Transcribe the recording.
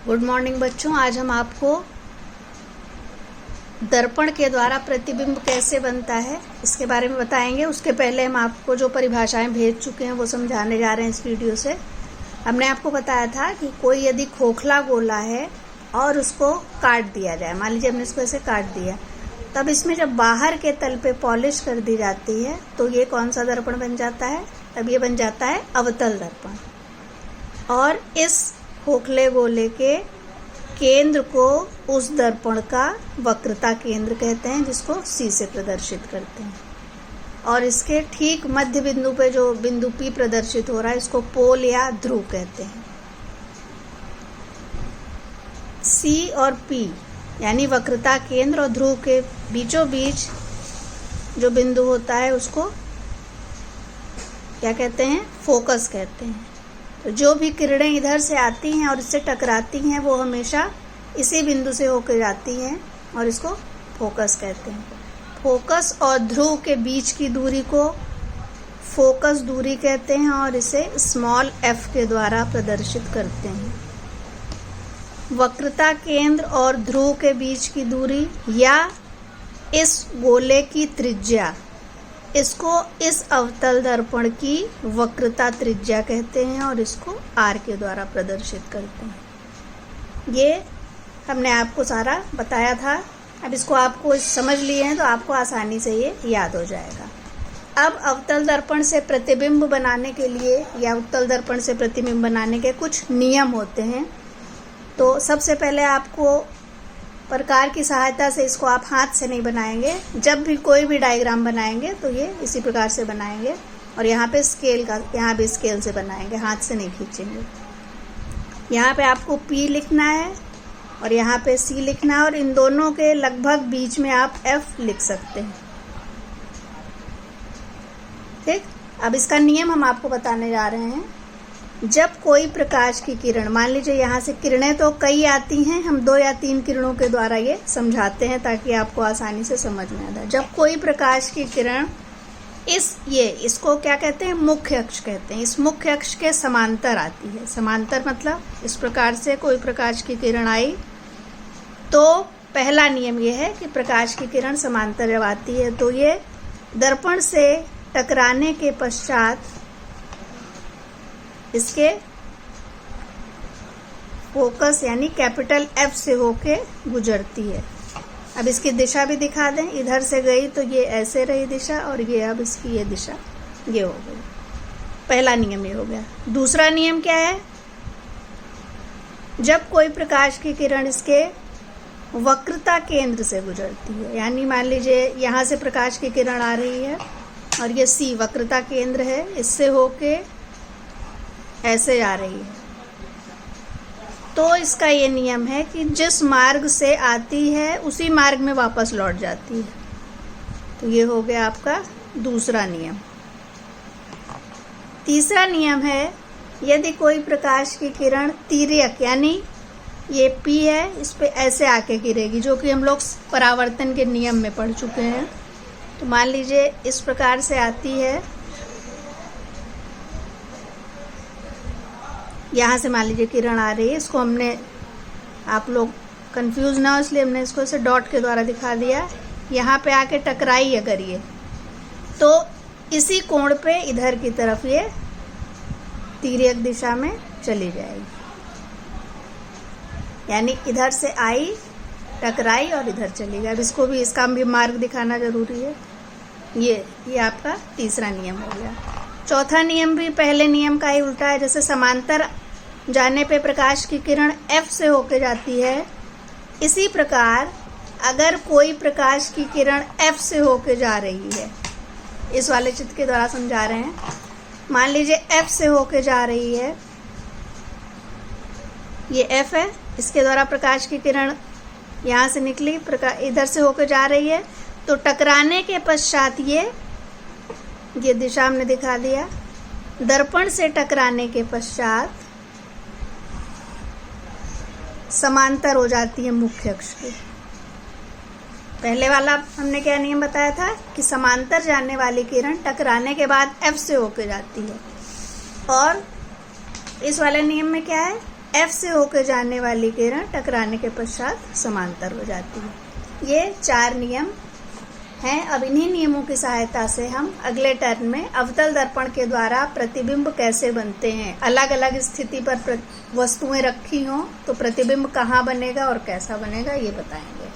Good morning बच्चों। आज हम आपको दर्पण के द्वारा प्रतिबिंब कैसे बनता है इसके बारे में बताएंगे। उसके पहले हम आपको जो परिभाषाएं भेज चुके हैं वो समझाने जा रहे हैं इस वीडियो से। हमने आपको बताया था कि कोई यदि खोखला गोला है और उसको काट दिया जाए, मान लीजिए हमने इसको ऐसे काट दिया, तब इसमें जब बाहर के तल पे पॉलिश कर दी जाती है तो ये कौन सा दर्पण बन जाता है? तब ये बन जाता है अवतल दर्पण। और इस खोखले गोले के केंद्र को उस दर्पण का वक्रता केंद्र कहते हैं, जिसको C से प्रदर्शित करते हैं। और इसके ठीक मध्य बिंदु पे जो बिंदु P प्रदर्शित हो रहा है, इसको पोल या ध्रुव कहते हैं। C और P यानी वक्रता केंद्र और ध्रुव के बीचों बीच जो बिंदु होता है उसको क्या कहते हैं? फोकस कहते हैं। तो जो भी किरणें इधर से आती हैं और इससे टकराती हैं वो हमेशा इसी बिंदु से होकर जाती हैं और इसको फोकस कहते हैं। फोकस और ध्रुव के बीच की दूरी को फोकस दूरी कहते हैं और इसे स्मॉल f के द्वारा प्रदर्शित करते हैं। वक्रता केंद्र और ध्रुव के बीच की दूरी या इस गोले की त्रिज्या, इसको इस अवतल दर्पण की वक्रता त्रिज्या कहते हैं और इसको r के द्वारा प्रदर्शित करते हैं। ये हमने आपको सारा बताया था। अब इसको आपको समझ लिए हैं तो आपको आसानी से ये याद हो जाएगा। अब अवतल दर्पण से प्रतिबिंब बनाने के लिए या उत्तल दर्पण से प्रतिबिंब बनाने के कुछ नियम होते हैं। तो सबसे पहले आपको प्रकार की सहायता से, इसको आप हाथ से नहीं बनाएंगे, जब भी कोई भी डायग्राम बनाएंगे तो ये इसी प्रकार से बनाएंगे। और यहाँ पे स्केल का, यहाँ भी स्केल से बनाएंगे, हाथ से नहीं खींचेंगे। यहाँ पे आपको P लिखना है और यहाँ पे C लिखना है और इन दोनों के लगभग बीच में आप F लिख सकते हैं। ठीक, अब इसका नियम हम आपको बताने जा रहे हैं। जब कोई प्रकाश की किरण, मान लीजिए यहाँ से किरणें तो कई आती हैं, हम 2 या 3 किरणों के द्वारा ये समझाते हैं ताकि आपको आसानी से समझ में आ जाए। जब कोई प्रकाश की किरण इसको क्या कहते हैं? मुख्य अक्ष कहते हैं। इस मुख्य अक्ष के समांतर आती है। समांतर मतलब इस प्रकार से कोई प्रकाश की किरण आई तो पहला नियम ये है कि प्रकाश की किरण समांतर जब आती है तो ये दर्पण से टकराने के पश्चात इसके फोकस यानी कैपिटल F से होके गुजरती है। अब इसकी दिशा भी दिखा दें। इधर से गई तो ये ऐसे रही दिशा और ये अब इसकी ये दिशा ये हो गई। पहला नियम ये हो गया। दूसरा नियम क्या है? जब कोई प्रकाश की किरण इसके वक्रता केंद्र से गुजरती है, यानी मान लीजिए यहाँ से प्रकाश की किरण आ रही है और ये C वक्रता केंद्र है, इससे होके ऐसे जा रही है, तो इसका ये नियम है कि जिस मार्ग से आती है उसी मार्ग में वापस लौट जाती है। तो ये हो गया आपका दूसरा नियम। तीसरा नियम है, यदि कोई प्रकाश की किरण तिर्यक यानी ये P है, इस पे ऐसे आके गिरेगी, जो कि हम लोग परावर्तन के नियम में पढ़ चुके हैं। तो मान लीजिए इस प्रकार से आती है, यहाँ से मान लीजिए किरण आ रही है, इसको हमने, आप लोग कंफ्यूज ना हो इसलिए हमने इसको ऐसे डॉट के द्वारा दिखा दिया। यहाँ पे आके टकराई अगर ये, तो इसी कोण पे इधर की तरफ ये तिर्यक दिशा में चली जाएगी। यानी इधर से आई, टकराई और इधर चली गई। अब इसको भी, इसका भी मार्ग दिखाना जरूरी है। ये आपका तीसरा नियम हो गया। चौथा नियम भी पहले नियम का ही उल्टा है। जैसे समांतर जाने पे प्रकाश की किरण F से होके जाती है, इसी प्रकार अगर कोई प्रकाश की किरण F से होके जा रही है, इस वाले चित्र के द्वारा समझा रहे हैं। मान लीजिए F से होके जा रही है, ये F है, इसके द्वारा प्रकाश की किरण यहाँ से निकली, इधर से होकर जा रही है, तो टकराने के पश्चात ये दिशा हमने दिखा दिया। दर्पण से टकराने के पश्चात समांतर हो जाती है मुख्य अक्ष के। पहले वाला हमने क्या नियम बताया था कि समांतर जाने वाली किरण टकराने के बाद F से होकर जाती है, और इस वाले नियम में क्या है F से होकर जाने वाली किरण टकराने के पश्चात समांतर हो जाती है। ये 4 नियम हैं। अब इन्हीं नियमों की सहायता से हम अगले टर्न में अवतल दर्पण के द्वारा प्रतिबिंब कैसे बनते हैं, अलग अलग स्थिति पर वस्तुएं रखी हों तो प्रतिबिंब कहाँ बनेगा और कैसा बनेगा, ये बताएंगे।